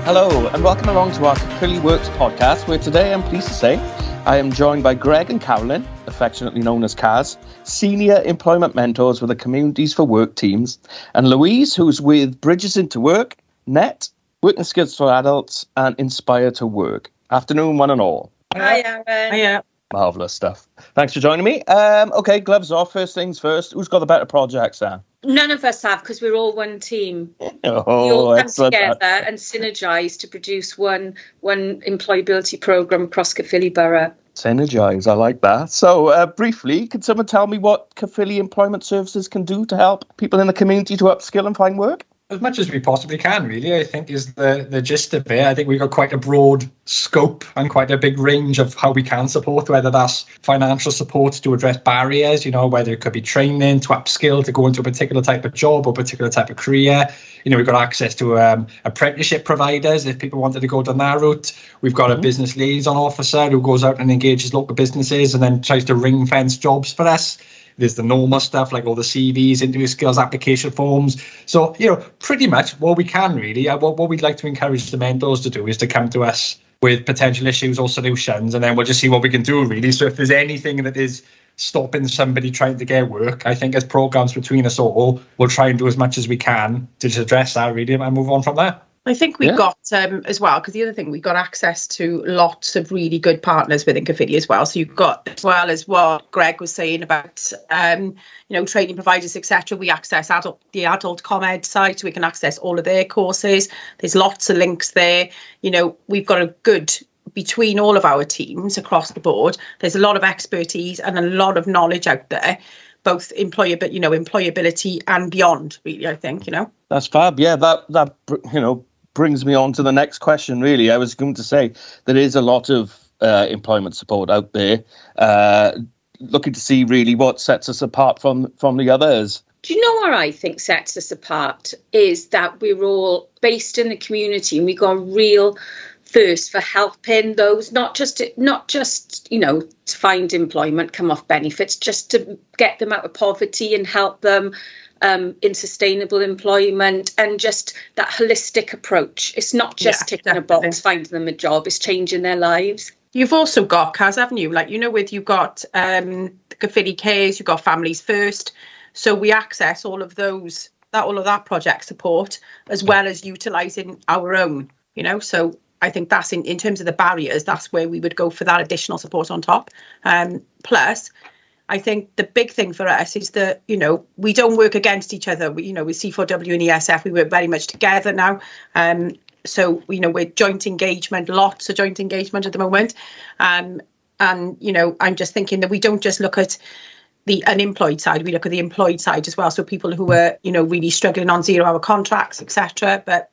Hello, and welcome along to our Caerphilly Works podcast, where today I'm pleased to say I am joined by Greg and Carolyn, affectionately known as Kaz, senior employment mentors with the Communities for Work teams, and Louise, who's with Bridges into Work, NET, Working Skills for Adults, and Inspire to Work. Afternoon, one and all. Hi, Aaron. Hiya. Marvellous stuff. Thanks for joining me. Okay, gloves off. First things first. Who's got the better projects, Sam? None of us have, because we're all one team. Oh, we all come excellent. together and synergise to produce one employability programme across Caerphilly Borough. Synergise, I like that. So, briefly, can someone tell me what Caerphilly Employment Services can do to help people in the community to upskill and find work? As much as we possibly can, really, I think is the gist of it. I think we've got quite a broad scope and quite a big range of how we can support, whether that's financial support to address barriers, whether it could be training to upskill to go into a particular type of job or particular type of career. We've got access to apprenticeship providers if people wanted to go down that route. We've got a business liaison officer who goes out and engages local businesses and then tries to ring fence jobs for us. There's the normal stuff like all the CVs, interview skills, application forms. So, pretty much what we can really, what we'd like to encourage the mentors to do is to come to us with potential issues or solutions, and then we'll just see what we can do really. So if there's anything that is stopping somebody trying to get work, I think as programs between us all, we'll try and do as much as we can to just address that really and move on from there. I think we got as well, because the other thing, we got access to lots of really good partners within Caerphilly as well. So you've got, as well as what Greg was saying about, training providers, etc. We access the adult ComEd site, so we can access all of their courses. There's lots of links there. We've got a good, between all of our teams across the board, there's a lot of expertise and a lot of knowledge out there, both employability and beyond, really, I think, That's fab. Yeah, that brings me on to the next question, really. I was going to say there is a lot of employment support out there. Looking to see really what sets us apart from the others. Do you know what I think sets us apart is that we're all based in the community and we got a real thirst for helping those, not just to find employment, come off benefits, just to get them out of poverty and help them in sustainable employment, and just that holistic approach. It's not just ticking definitely a box, finding them a job, it's changing their lives. You've also got, Kaz, haven't you? You've got the Caerphilly Cares, you've got Families First. So we access all of that project support, as well as utilising our own, So I think that's in terms of the barriers, that's where we would go for that additional support on top. Plus, I think the big thing for us is that, we don't work against each other. With C4W and ESF, we work very much together now. So, we're joint engagement, lots of joint engagement at the moment. And, I'm just thinking that we don't just look at the unemployed side, we look at the employed side as well. So people who are, really struggling on 0-hour contracts, etc. But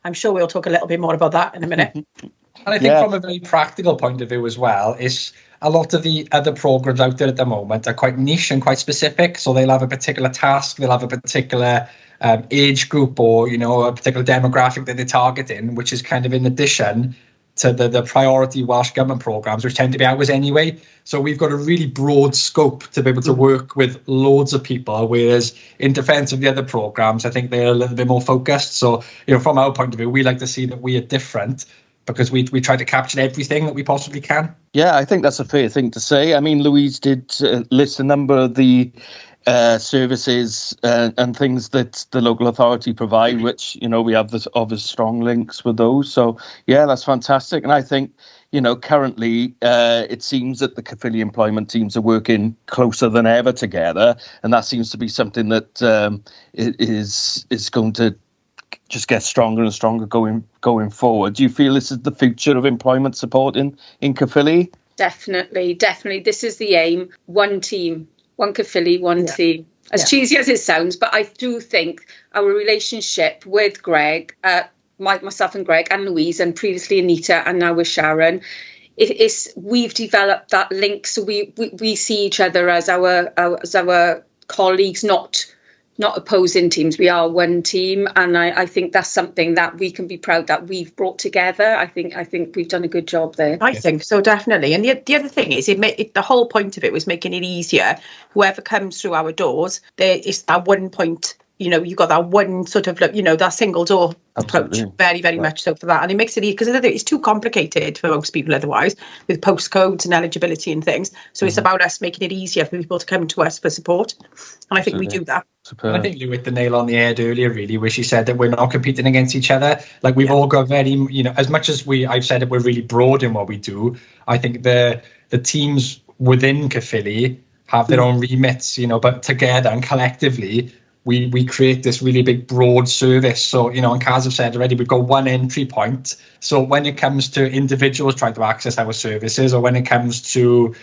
I'm sure we'll talk a little bit more about that in a minute. And I think from a very practical point of view as well, is a lot of the other programs out there at the moment are quite niche and quite specific. So they'll have a particular task, they'll have a particular age group or, a particular demographic that they're targeting, which is kind of in addition to the priority Welsh Government programmes, which tend to be ours anyway. So we've got a really broad scope to be able to work with loads of people, whereas in defence of the other programmes, I think they're a little bit more focused. So, from our point of view, we like to see that we are different because we try to capture everything that we possibly can. Yeah, I think that's a fair thing to say. I mean, Louise did list a number of the services and things that the local authority provide, which, we have this obvious strong links with those. So, yeah, that's fantastic. And I think, currently it seems that the Caerphilly employment teams are working closer than ever together. And that seems to be something that is going to just get stronger and stronger going forward. Do you feel this is the future of employment support in Caerphilly? Definitely. This is the aim. One team. One Caerphilly, one team. As cheesy as it sounds, but I do think our relationship with Greg, myself and Greg and Louise, and previously Anita, and now with Sharon, we've developed that link. So we see each other as our colleagues, not opposing teams. We are one team, and I think that's something that we can be proud that we've brought together. I think we've done a good job there. I think so, definitely. And the other thing is, the whole point of it was making it easier. Whoever comes through our doors, there is that one point you've got that one sort of, that single door approach, Absolutely. very, very much so for that. And it makes it easy, because it's too complicated for most people otherwise, with postcodes and eligibility and things. So it's about us making it easier for people to come to us for support. And I think we do that. I think you hit the nail on the head earlier, really, where she said that we're not competing against each other. Like, we've all got very, as much as I've said that we're really broad in what we do, I think the teams within Caerphilly have their own remits, but together and collectively, we create this really big, broad service. So, and Kaz have said already, we've got one entry point. So when it comes to individuals trying to access our services, or when it comes to,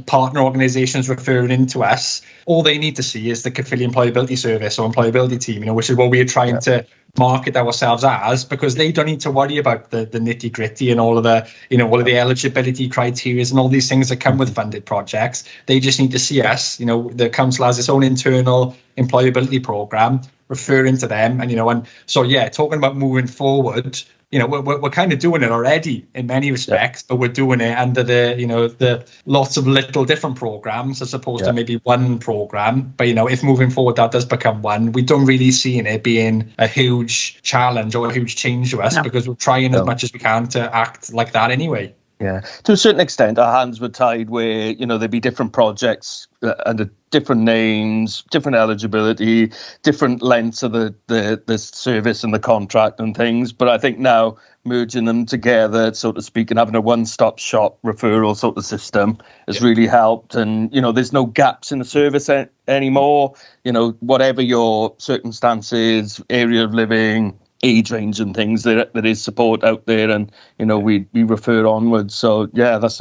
partner organisations referring into us, all they need to see is the Caerphilly Employability Service or Employability Team, which is what we're trying to market ourselves as, because they don't need to worry about the nitty gritty and all of the, all of the eligibility criteria and all these things that come with funded projects. They just need to see us, the council has its own internal employability program, referring to them. And so, talking about moving forward, we're kind of doing it already in many respects, but we're doing it under the lots of little different programs as opposed to maybe one program. But, if moving forward that does become one, we don't really see in it being a huge challenge or a huge change to us, because we're trying as much as we can to act like that anyway. Yeah, to a certain extent, our hands were tied where, there'd be different projects under different names, different eligibility, different lengths of the service and the contract and things. But I think now merging them together, so to speak, and having a one-stop shop referral sort of system has really helped. And, there's no gaps in the service anymore. Whatever your circumstances, area of living, age range and things, there is support out there, and we refer onwards. So that's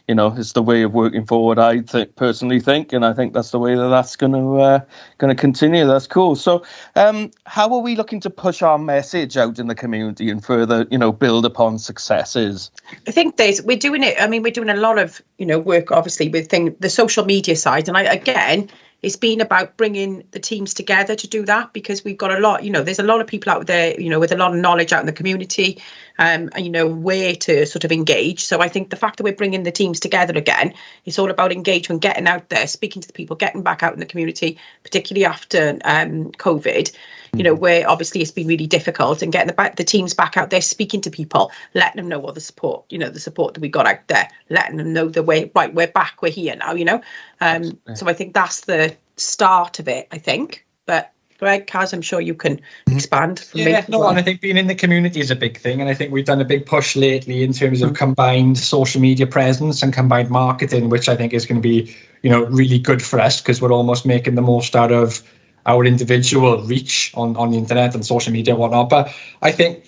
it's the way of working forward, I personally think, and I think that's the way that's going to continue. That's cool. So how are we looking to push our message out in the community and further build upon successes? I think we're doing it. I mean, we're doing a lot of work, obviously, with the social media side, and it's been about bringing the teams together to do that, because we've got a lot, there's a lot of people out there, with a lot of knowledge out in the community, and where to sort of engage. So I think the fact that we're bringing the teams together again, it's all about engagement, getting out there, speaking to the people, getting back out in the community, particularly after COVID, where obviously it's been really difficult, and getting the teams back out there, speaking to people, letting them know what the support that we got out there, letting them know that we're back, we're here now, So I think that's the start of it, I think. But Greg, Kaz, I'm sure you can expand from me. And I think being in the community is a big thing, and I think we've done a big push lately in terms of combined social media presence and combined marketing, which I think is going to be, really good for us, because we're almost making the most out of our individual reach on the internet and social media and whatnot. But I think,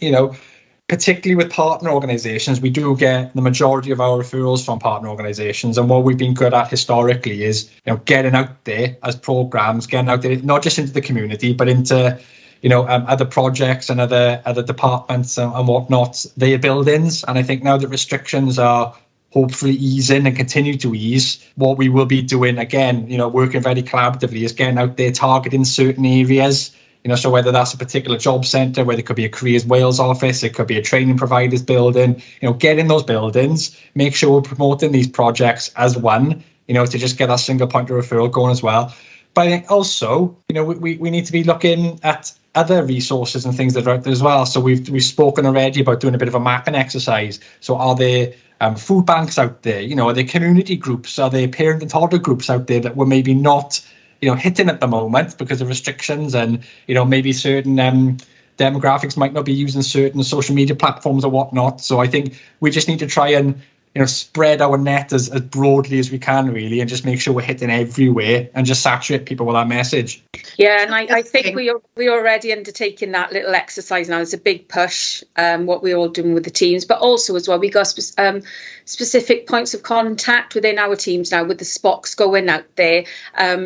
particularly with partner organisations, we do get the majority of our referrals from partner organisations. And what we've been good at historically is, getting out there as programmes, getting out there, not just into the community, but into, other projects and other departments and whatnot, their buildings. And I think now that restrictions are hopefully easing and continue to ease, what we will be doing, again, working very collaboratively, is getting out there, targeting certain areas. So whether that's a particular job centre, whether it could be a Careers Wales office, it could be a training providers building, get in those buildings, make sure we're promoting these projects as one, to just get that single point of referral going as well. But I think also, we need to be looking at other resources and things that are out there as well. So we've spoken already about doing a bit of a mapping exercise. So are there food banks out there? Are there community groups? Are there parent and toddler groups out there that we're maybe not hitting at the moment because of restrictions, and maybe certain demographics might not be using certain social media platforms or whatnot. So I think we just need to try and spread our net as broadly as we can, really, and just make sure we're hitting everywhere and just saturate people with our message. Yeah, and I think we're already undertaking that little exercise now. It's a big push, what we're all doing with the teams, but also as well, we got specific points of contact within our teams now, with the Spocs going out there.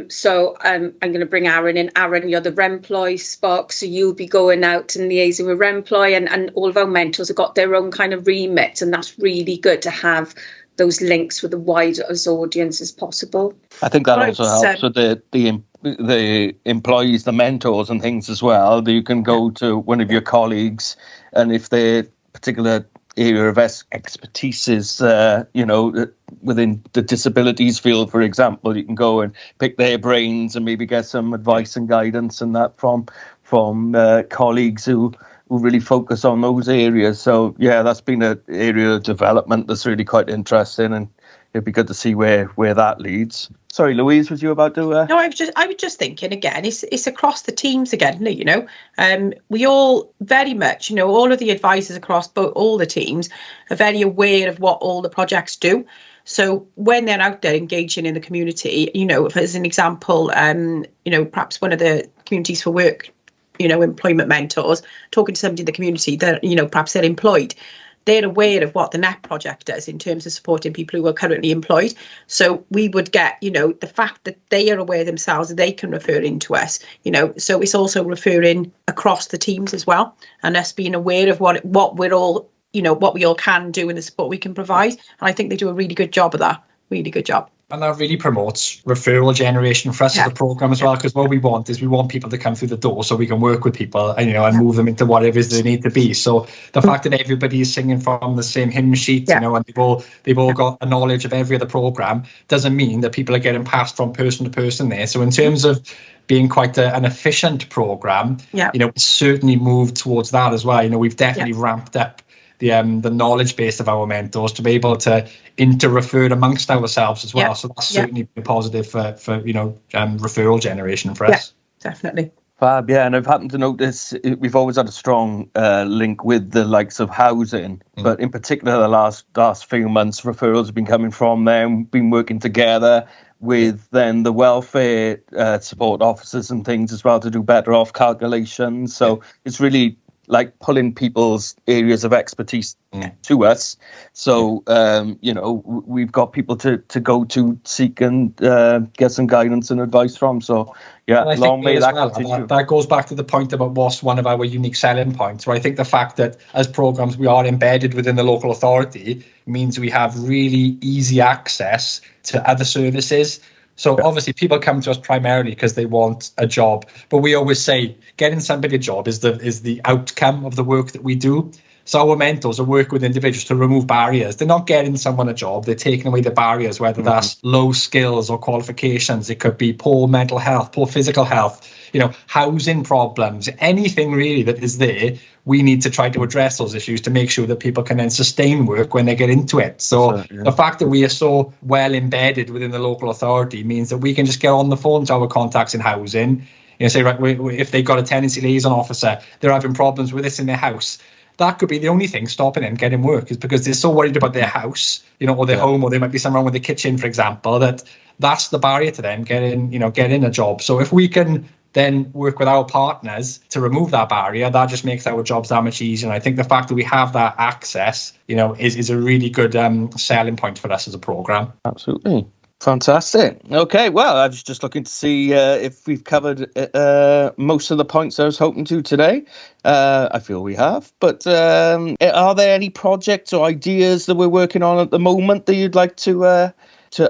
So I'm going to bring Aaron in. Aaron, you're the Remploy Spoc, so you'll be going out and liaising with Remploy, and all of our mentors have got their own kind of remit, and that's really good to have those links with the widest audience as possible. I think that also helps with the employees, the mentors and things as well. You can go to one of your colleagues, and if their particular area of expertise is, within the disabilities field, for example, you can go and pick their brains and maybe get some advice and guidance and that from colleagues who really focus on those areas. So yeah, that's been an area of development that's really quite interesting, and it'd be good to see where that leads. Sorry, Louise, was you about to? No, I was just thinking again. It's across the teams again. We all very much, all of the advisors across all the teams are very aware of what all the projects do. So when they're out there engaging in the community, if as an example, perhaps one of the Communities for Work, employment mentors talking to somebody in the community that perhaps they're employed. They're aware of what the NET project does in terms of supporting people who are currently employed. So we would get, the fact that they are aware themselves, they can refer into us, so it's also referring across the teams as well, and us being aware of what we're all, what we all can do and the support we can provide. And I think they do a really good job of that, really good job. And that really promotes referral generation for us as a programme as well, because what we want is people to come through the door so we can work with people and move them into whatever it is they need to be. So the fact that everybody is singing from the same hymn sheet, and they've all got a knowledge of every other programme, doesn't mean that people are getting passed from person to person there. So in terms of being quite an efficient programme, it's certainly moved towards that as well. We've definitely ramped up the knowledge base of our mentors to be able to inter-refer amongst ourselves as well. So that's certainly positive for referral generation for us. Definitely. Fab, yeah, and I've happened to notice we've always had a strong link with the likes of housing, but in particular the last few months, referrals have been coming from them, been working together with then the welfare support officers and things as well to do better off calculations. So it's really like pulling people's areas of expertise to us. So, we've got people to go to seek and get some guidance and advice from. So, yeah, long may that continue. That goes back to the point about what's one of our unique selling points. Where I think the fact that as programs we are embedded within the local authority means we have really easy access to other services. So obviously people come to us primarily because they want a job, but we always say getting somebody a job is the outcome of the work that we do. So our mentors are working with individuals to remove barriers. They're not getting someone a job, they're taking away the barriers, whether that's low skills or qualifications. It could be poor mental health, poor physical health, housing problems, anything really that is there. We need to try to address those issues to make sure that people can then sustain work when they get into it. So the fact that we are so well embedded within the local authority means that we can just get on the phone to our contacts in housing, say, right, if they've got a tenancy liaison officer, they're having problems with this in their house. That could be the only thing stopping them getting work, is because they're so worried about their house, or their home, or there might be something wrong with the kitchen, for example, that's the barrier to them getting a job. So if we can then work with our partners to remove that barrier, that just makes our jobs that much easier. And I think the fact that we have that access, is a really good selling point for us as a programme. Absolutely. Fantastic. Okay, well, I was just looking to see if we've covered most of the points I was hoping to today. I feel we have. But are there any projects or ideas that we're working on at the moment that you'd like to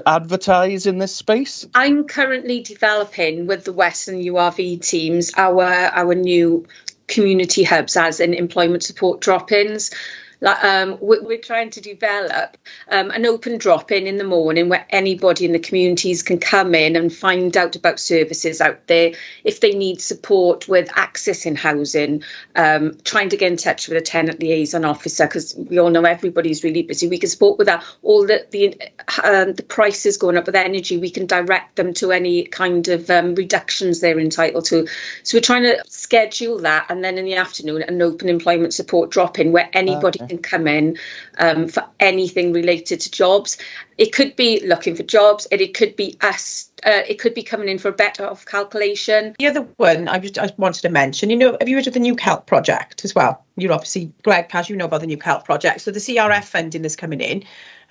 advertise in this space? I'm currently developing with the Western URV teams our new community hubs, as in employment support drop-ins. We're trying to develop an open drop-in in the morning where anybody in the communities can come in and find out about services out there. If they need support with accessing housing, trying to get in touch with a tenant liaison officer, because we all know everybody's really busy. We can support with that. All the prices going up with energy, we can direct them to any kind of reductions they're entitled to. So we're trying to schedule that, and then in the afternoon an open employment support drop-in where anybody can come in for anything related to jobs. It could be looking for jobs, and it could be us. It could be coming in for a better off calculation. The other one I wanted to mention, have you heard of the New Calc project as well? You're obviously, Greg, as you know about the New Calc project. So the CRF funding that's coming in,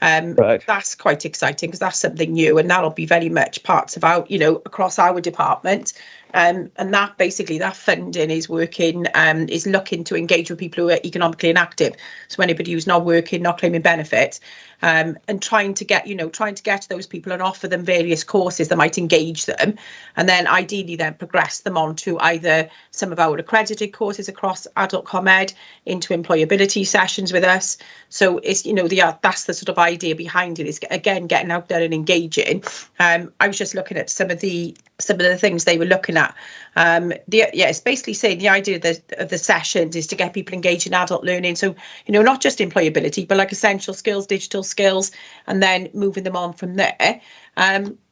Right. That's quite exciting because that's something new, and that'll be very much parts of our, across our department. And that basically, that funding is working, is looking to engage with people who are economically inactive. So anybody who's not working, not claiming benefits, and trying to get to those people and offer them various courses that might engage them, and then ideally then progress them on to either some of our accredited courses across Adult ComEd, into employability sessions with us. So it's, that's the sort of idea behind it, is again getting out there and engaging. I was just looking at some of the things they were looking at. It's basically saying the idea of the sessions is to get people engaged in adult learning. So, not just employability, but like essential skills, digital skills, and then moving them on from there.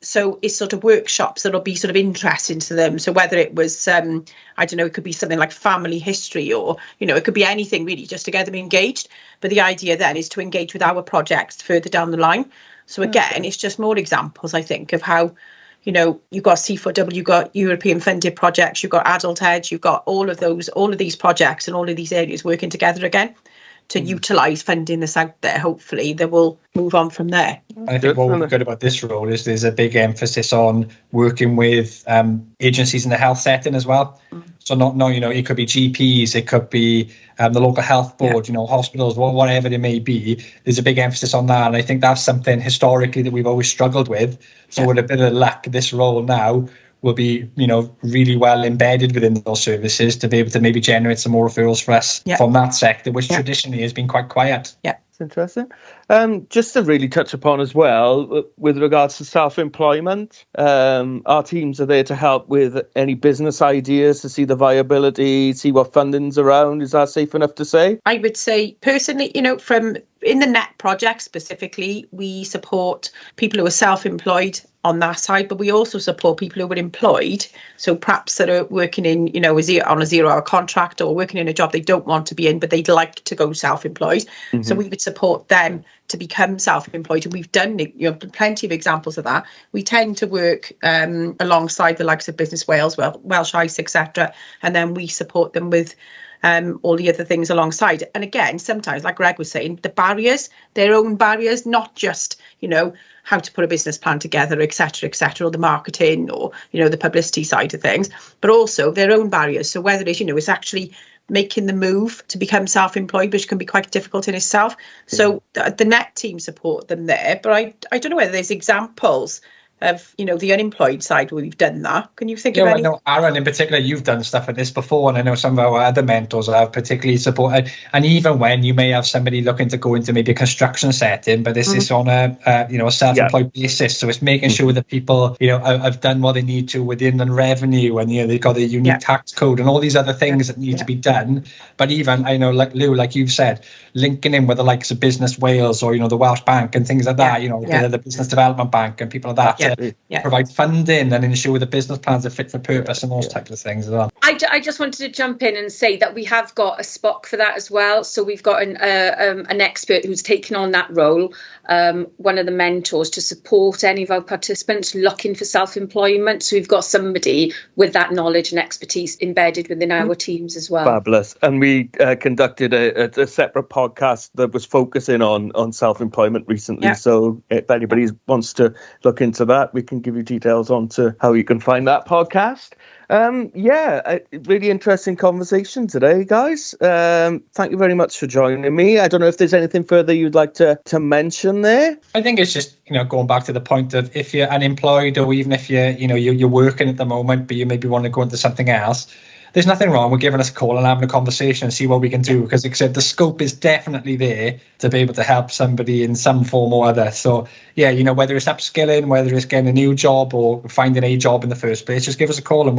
So it's sort of workshops that'll be sort of interesting to them. So whether it was, it could be something like family history, or, it could be anything really, just to get them engaged. But the idea then is to engage with our projects further down the line. So again, it's just more examples, I think, of how, you've got C4W, you've got European funded projects, you've got Adult Edge, you've got all of these projects and all of these areas working together again to utilise funding that's out there. Hopefully they will move on from there. I think what we've got about this role is there's a big emphasis on working with agencies in the health setting as well. So not it could be GPs, it could be the local health board, hospitals, whatever they may be. There's a big emphasis on that, and I think that's something historically that we've always struggled with. So with a bit of luck, this role now will be, really well embedded within those services to be able to maybe generate some more referrals for us from that sector, which traditionally has been quite quiet. Yeah. Interesting. Just to really touch upon as well, with regards to self-employment, our teams are there to help with any business ideas, to see the viability, see what funding's around. Is that safe enough to say? I would say personally, from in the NET project specifically, we support people who are self-employed on that side, but we also support people who are employed. So perhaps that are working in, on a 0-hour contract, or working in a job they don't want to be in, but they'd like to go self-employed. Mm-hmm. So we would support them to become self-employed. And we've done, plenty of examples of that. We tend to work alongside the likes of Business Wales, Welsh Ice, etc. And then we support them with all the other things alongside. And again, sometimes, like Greg was saying, the barriers, their own barriers, not just, how to put a business plan together, etc., or the marketing, or, the publicity side of things, but also their own barriers. So whether it's, it's actually making the move to become self-employed, which can be quite difficult in itself. So the NET team support them there. But I don't know whether there's examples of, the unemployed side where we've done that. Can you think of any? I know, Aaron, in particular, you've done stuff like this before, and I know some of our other mentors have particularly supported. And even when you may have somebody looking to go into maybe a construction setting, but this is on a self-employed basis, so it's making sure that people have done what they need to within the revenue, and they've got a unique tax code and all these other things that need to be done. But even I know, like Lou, like you've said, linking in with the likes of Business Wales, or the Welsh Bank and things like that, the Business Development Bank and people like that. Provide funding and ensure the business plans are fit for purpose and those types of things as well. I just wanted to jump in and say that we have got a SPOC for that as well. So we've got an expert who's taken on that role, one of the mentors, to support any of our participants looking for self-employment. So we've got somebody with that knowledge and expertise embedded within our teams as well. Fabulous. And we conducted a separate podcast that was focusing on self-employment recently. Yeah. So if anybody wants to look into that, we can give you details on to how you can find that podcast. Really interesting conversation today, guys. Thank you very much for joining me. I don't know if there's anything further you'd like to mention there. I think it's just, going back to the point of if you're unemployed, or even if you're working at the moment, but you maybe want to go into something else, there's nothing wrong with giving us a call and having a conversation and see what we can do, because like I said, the scope is definitely there to be able to help somebody in some form or other. So whether it's upskilling, whether it's getting a new job or finding a job in the first place, just give us a call and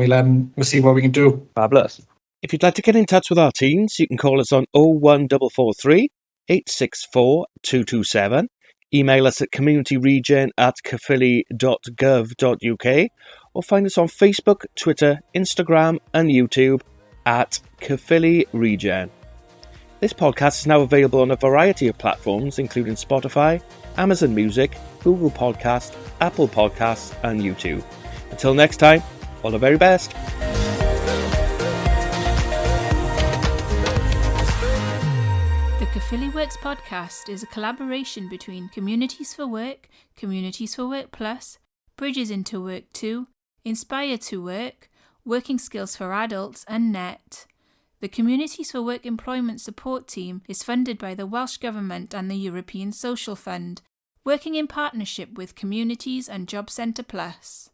we'll see what we can do. Fabulous. If you'd like to get in touch with our teams, you can call us on 01443 864 227. Email us at communityregen@caerphilly.gov.uk, or find us on Facebook, Twitter, Instagram and YouTube at Caerphilly Regen. This podcast is now available on a variety of platforms, including Spotify, Amazon Music, Google Podcast, Apple Podcasts and YouTube. Until next time, all the very best. The Caerphilly Works podcast is a collaboration between Communities for Work, Communities for Work Plus, Bridges into Work 2, Inspire to Work, Working Skills for Adults and NET. The Communities for Work Employment Support Team is funded by the Welsh Government and the European Social Fund, working in partnership with Communities and Job Centre Plus.